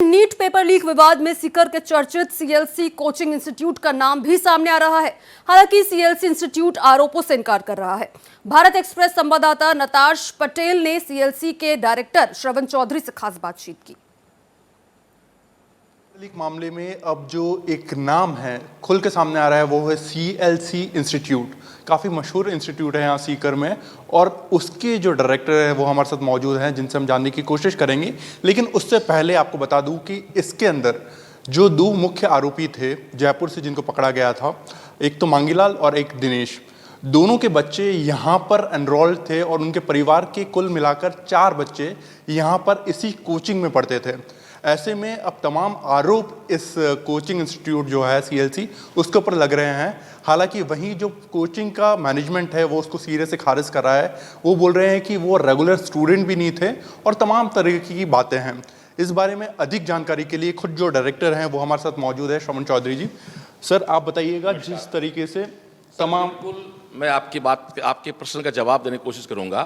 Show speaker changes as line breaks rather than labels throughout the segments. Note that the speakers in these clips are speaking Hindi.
नीट पेपर लीक विवाद में सीकर के चर्चित सीएलसी कोचिंग इंस्टीट्यूट का नाम भी सामने आ रहा है। हालांकि सीएलसी इंस्टीट्यूट आरोपों से इनकार कर रहा है। भारत एक्सप्रेस संवाददाता नताश पटेल ने सीएलसी के डायरेक्टर श्रवण चौधरी से खास बातचीत की।
लीक मामले में अब जो एक नाम है खुल के सामने आ रहा है वो है सीएलसी इंस्टीट्यूट। काफ़ी मशहूर इंस्टीट्यूट है यहाँ सीकर में, और उसके जो डायरेक्टर है वो हमारे साथ मौजूद हैं, जिनसे हम जानने की कोशिश करेंगे। लेकिन उससे पहले आपको बता दूं कि इसके अंदर जो दो मुख्य आरोपी थे जयपुर से जिनको पकड़ा गया था, एक तो मांगीलाल और एक दिनेश, दोनों के बच्चे यहाँ पर एनरोल्ड थे और उनके परिवार के कुल मिलाकर 4 बच्चे यहाँ पर इसी कोचिंग में पढ़ते थे। ऐसे में अब तमाम आरोप इस कोचिंग इंस्टीट्यूट जो है सीएलसी उसके ऊपर लग रहे हैं। हालांकि वहीं जो कोचिंग का मैनेजमेंट है वो उसको सिरे से खारिज कर रहा है। वो बोल रहे हैं कि वो रेगुलर स्टूडेंट भी नहीं थे और तमाम तरीके की बातें हैं। इस बारे में अधिक जानकारी के लिए खुद जो डायरेक्टर हैं वो हमारे साथ मौजूद है, श्रवण चौधरी जी। सर, आप बताइएगा जिस तरीके से तमाम।
मैं आपके प्रश्न का जवाब देने की कोशिश करूंगा।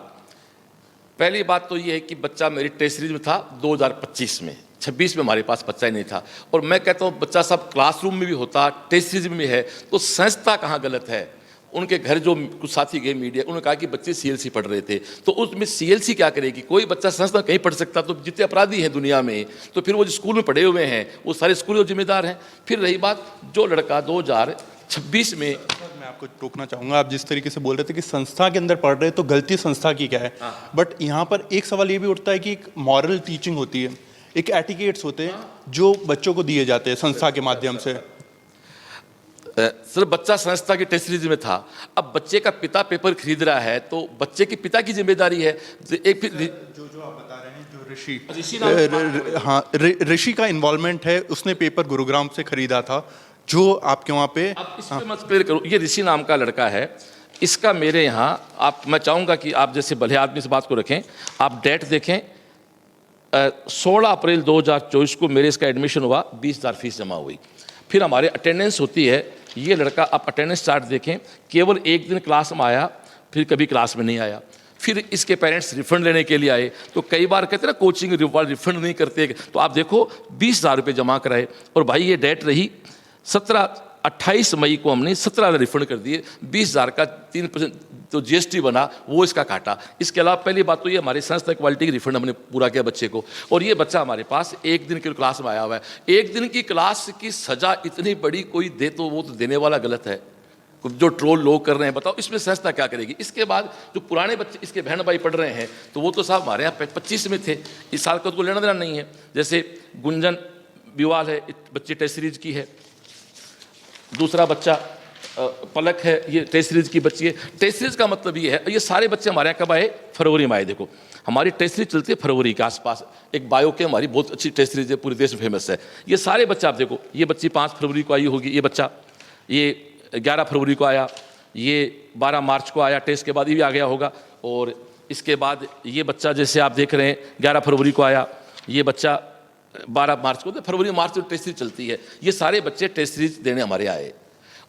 पहली बात तो ये है कि बच्चा मेरी टेस्ट सीरीज में था 2025 में, 26 में हमारे पास बच्चा ही नहीं था। और मैं कहता हूँ बच्चा सब क्लासरूम में भी होता, टेस्ट सीरीज में भी है, तो संस्था कहाँ गलत है। उनके घर जो कुछ साथी गए मीडिया, उन्होंने कहा कि बच्चे सीएलसी पढ़ रहे थे, तो उसमें सीएलसी क्या करेगी। कोई बच्चा संस्था कहीं पढ़ सकता, तो जितने अपराधी हैं दुनिया में, तो फिर वो जो स्कूल में पढ़े हुए हैं वो सारे स्कूल जिम्मेदार हैं। फिर रही बात जो लड़का 2026 में,
मैं आपको टोकना चाहूंगा, आप जिस तरीके से बोल रहे थे कि संस्था के अंदर पढ़ रहे तो गलती संस्था की क्या है, बट यहाँ पर एक सवाल ये भी उठता है कि एक मॉरल टीचिंग होती है, एक एटिकेट्स होते हैं जो बच्चों को दिए जाते हैं संस्था के माध्यम से।
सर, बच्चा संस्था की टेस्ट सीरीज में था, अब बच्चे का पिता पेपर खरीद रहा है तो बच्चे के पिता की जिम्मेदारी है। एक फिर
जो आप बता रहे हैं, जो ऋषि, हाँ, ऋषि का इन्वॉल्वमेंट है, उसने पेपर गुरुग्राम से खरीदा था जो आपके वहाँ पे।
अब इस पे मत क्लियर करो, ये ऋषि नाम का लड़का है, इसका मेरे यहाँ मैं चाहूँगा कि आप जैसे भले आदमी से बात को रखें, आप डेट देखें। 16 अप्रैल 2024 को मेरे इसका एडमिशन हुआ, 20,000 फीस जमा हुई। फिर हमारे अटेंडेंस होती है, ये लड़का आप अटेंडेंस चार्ट देखें, केवल एक दिन क्लास में आया, फिर कभी क्लास में नहीं आया। फिर इसके पेरेंट्स रिफंड लेने के लिए आए, तो कई बार कहते हैं ना कोचिंग रिफंड नहीं करते, तो आप देखो 20,000 रुपये जमा कराए। और भाई ये डेट रही 28 मई को हमने 17,000 रिफंड कर दिए, 20,000 का 3% तो जीएसटी बना, वो इसका काटा। इसके अलावा पहली बात तो ये हमारी संस्था क्वालिटी की रिफंड हमने पूरा किया बच्चे को। और ये बच्चा हमारे पास एक दिन की क्लास में आया हुआ है। एक दिन की क्लास की सजा इतनी बड़ी कोई दे तो वो तो देने वाला गलत है। जो ट्रोल लोग कर रहे हैं, बताओ इसमें संस्था क्या करेगी। इसके बाद जो पुराने बच्चे इसके बहन भाई पढ़ रहे हैं, तो वो तो साहब हमारे यहाँ 25 में थे, इस साल का तो लेना देना नहीं है। जैसे गुंजन विवाल है, बच्ची टेस्ट सीरीज की है। दूसरा बच्चा पलक है, ये टेस्ट सीरीज की बच्ची है। टेस्ट सीरीज का मतलब ये है, ये सारे बच्चे हमारे यहाँ कब आए, फरवरी में आए। देखो हमारी टेस्ट सीरीज चलती है फरवरी के आसपास। एक बायो के हमारी बहुत अच्छी टेस्ट सीरीज है, पूरे देश में फेमस है। ये सारे बच्चे आप देखो, ये बच्ची 5 फरवरी को आई होगी, ये बच्चा ये 11 फरवरी को आया, ये 12 मार्च को आया, टेस्ट के बाद ये भी आ गया होगा। और इसके बाद ये बच्चा जैसे आप देख रहे हैं 11 फरवरी को आया, ये बच्चा 12 मार्च को, तो फरवरी मार्च में टेस्ट सीरीज चलती है। ये सारे बच्चे टेस्ट सीरीज देने हमारे आए,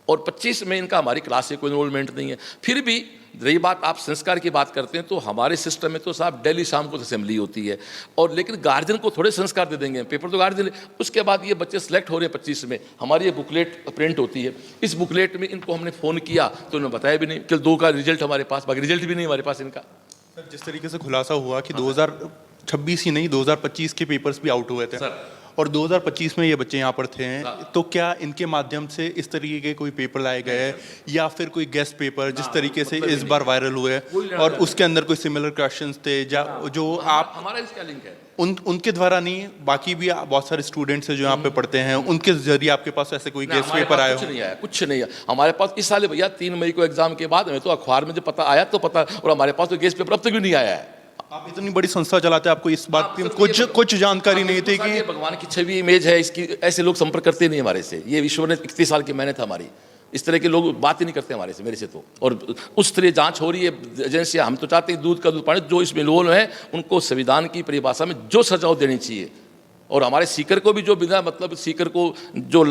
और 25 में इनका हमारी क्लास से कोई इन्रोलमेंट नहीं है। फिर भी रही बात, आप संस्कार की बात करते हैं, तो हमारे सिस्टम में तो साहब डेली शाम को असेंबली होती है, और लेकिन गार्जियन को थोड़े संस्कार दे देंगे, पेपर तो गार्जियन। उसके बाद ये बच्चे सेलेक्ट हो रहे हैं 25 में, हमारी ये बुकलेट प्रिंट होती है। इस बुकलेट में इनको हमने फ़ोन किया तो उन्होंने बताया भी नहीं। कल 2 का रिजल्ट हमारे पास, बाकी रिजल्ट भी नहीं हमारे पास इनका।
सर, जिस तरीके से खुलासा हुआ कि 2026 ही नहीं 2025 के पेपर्स भी आउट हुए थे सर, और 2025 में ये बच्चे यहाँ पर थे, तो क्या इनके माध्यम से इस तरीके के कोई पेपर लाए गए हैं, या फिर कोई गेस्ट पेपर जिस तरीके से इस बार वायरल हुए और उसके अंदर कोई सिमिलर क्वेश्चंस थे जो आप,
हमारा इसका लिंक है
उनके द्वारा नहीं, बाकी भी बहुत सारे स्टूडेंट्स हैं जो यहाँ पे पढ़ते हैं, उनके जरिए आपके पास ऐसे कोई गेस्ट पेपर आया हो?
कुछ नहीं आया, कुछ नहीं आया हमारे पास इस साल भैया। 3 मई को एग्जाम के बाद हमें तो अखबार में जो पता आया तो पता, और हमारे पास तो गेस्ट पेपर अब तक भी नहीं आया है।
आप इतनी बड़ी संस्था चलाते हैं, आपको इस बात की कुछ जानकारी नहीं थी कि
भगवान की छवि इमेज है इसकी, ऐसे लोग संपर्क करते नहीं हमारे से। ये विश्व ने 31 साल की मेहनत है हमारी, इस तरह के लोग बात ही नहीं करते हमारे से, मेरे से तो। और उस तरह जांच हो रही है एजेंसियां, हम तो चाहते हैं दूध का दूध पानी, जो इसमें लोग हैं उनको संविधान की परिभाषा में जो सजाओ देनी चाहिए और हमारे सीकर को भी जो बिना मतलब सीकर को जो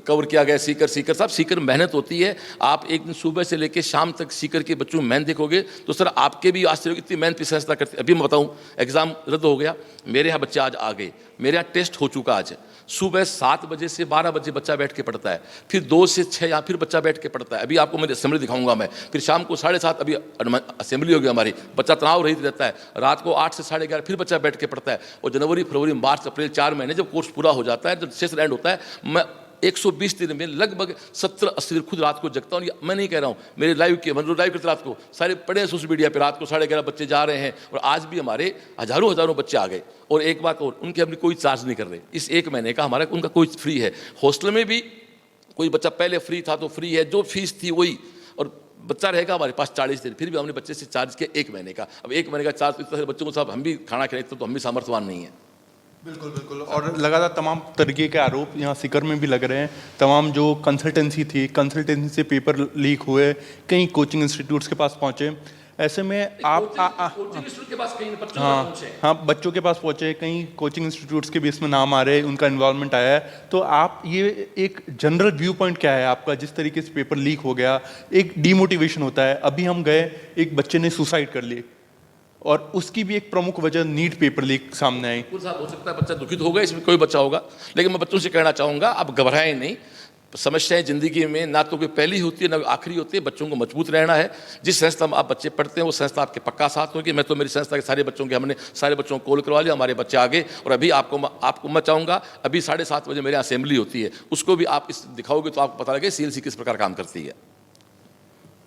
कवर किया गया, सीकर साहब, सीकर मेहनत होती है। आप एक दिन सुबह से लेकर शाम तक सीकर के बच्चों में मेहनत देखोगे तो सर आपके भी आश्चर्य होगी, इतनी मेहनत की संस्था करती। अभी मैं बताऊं, एग्जाम रद्द हो गया, मेरे यहाँ बच्चे आज आ गए, मेरे यहाँ टेस्ट हो चुका आज। सुबह 7 बजे से 12 बजे बच्चा बैठ के पढ़ता है, फिर 2 से 6 यहाँ फिर बच्चा बैठ के पढ़ता है। अभी आपको मैं असेंबली दिखाऊंगा मैं, फिर शाम को 7:30 अभी असेंबली होगी हमारी, बच्चा तनाव रहित रहता है। रात को 8 से 11:30 फिर बच्चा बैठ के पढ़ता है। और जनवरी, फरवरी, मार्च, अप्रैल 4 महीने जब कोर्स पूरा हो जाता है, जब सेशन एंड होता है, मैं 120 दिन में लगभग 70-80 दिन खुद रात को जगता हूँ। मैं नहीं कह रहा हूँ, मेरे लाइव करते रात को सारे पढ़े सोशल मीडिया पे, रात को 11:30 बच्चे जा रहे हैं। और आज भी हमारे हजारों बच्चे आ गए। और एक बात और, उनके हमने कोई चार्ज नहीं कर रहे, इस 1 महीने का हमारा उनका कोई फ्री है। हॉस्टल में भी कोई बच्चा पहले फ्री था तो फ्री है, जो फीस थी वही, और बच्चा रहेगा हमारे पास 40 दिन, फिर भी हमने बच्चे से चार्ज किया 1 महीने का। अब 1 महीने का चार्ज इतने सारे बच्चों को साहब हम भी खाना खिलाते तो हम भी सामर्थ्यवान नहीं है।
बिल्कुल। और लगातार तमाम तरीके के आरोप यहाँ सीकर में भी लग रहे हैं। तमाम जो कंसल्टेंसी थी, कंसल्टेंसी से पेपर लीक हुए, कई कोचिंग इंस्टीट्यूट्स के पास पहुँचे। ऐसे में आप
कोचिंग इंस्टीट्यूट के पास कहीं बच्चों तक पहुंचे।
हाँ, बच्चों के पास पहुँचे, कई कोचिंग इंस्टीट्यूट्स के भी इसमें नाम आ रहे हैं, उनका इन्वॉल्वमेंट आया है। तो आप ये एक जनरल व्यू पॉइंट क्या है आपका, जिस तरीके से पेपर लीक हो गया, एक डीमोटिवेशन होता है। अभी हम गए, एक बच्चे ने सुसाइड कर ली, और उसकी भी एक प्रमुख वजह नीट पेपर लीक सामने आई।
बिल्कुल साहब, हो सकता है बच्चा दुखित होगा, इसमें कोई बच्चा होगा, लेकिन मैं बच्चों से कहना चाहूँगा आप घबराएं नहीं। समस्याएं जिंदगी में ना तो कोई पहली होती है ना आखिरी होती है। बच्चों को मजबूत रहना है। जिस संस्था में आप बच्चे पढ़ते हैं वो संस्था आपके पक्का साथ होगी। मैं तो मेरी संस्था के सारे बच्चों के, हमने सारे बच्चों को कॉल करवा लिया, हमारे बच्चे आ गए। और अभी आपको मैं चाहूँगा, अभी 7:30 बजे मेरे यहाँ असेंबली होती है, उसको भी आप इस दिखाओगे तो आपको पता लगे CLC किस प्रकार काम करती है।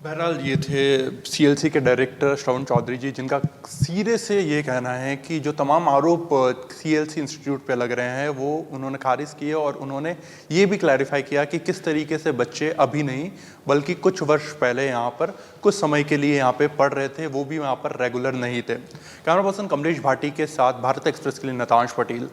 बहरहाल ये थे CLC के डायरेक्टर श्रवण चौधरी जी, जिनका सिरे से ये कहना है कि जो तमाम आरोप CLC इंस्टीट्यूट पे लग रहे हैं वो उन्होंने खारिज किए। और उन्होंने ये भी क्लैरिफाई किया कि किस तरीके से बच्चे अभी नहीं बल्कि कुछ वर्ष पहले यहाँ पर कुछ समय के लिए यहाँ पे पढ़ रहे थे, वो भी यहाँ पर रेगुलर नहीं थे। कैमरा पर्सन कमलेश भाटी के साथ भारत एक्सप्रेस के लिए नतांश पटेल।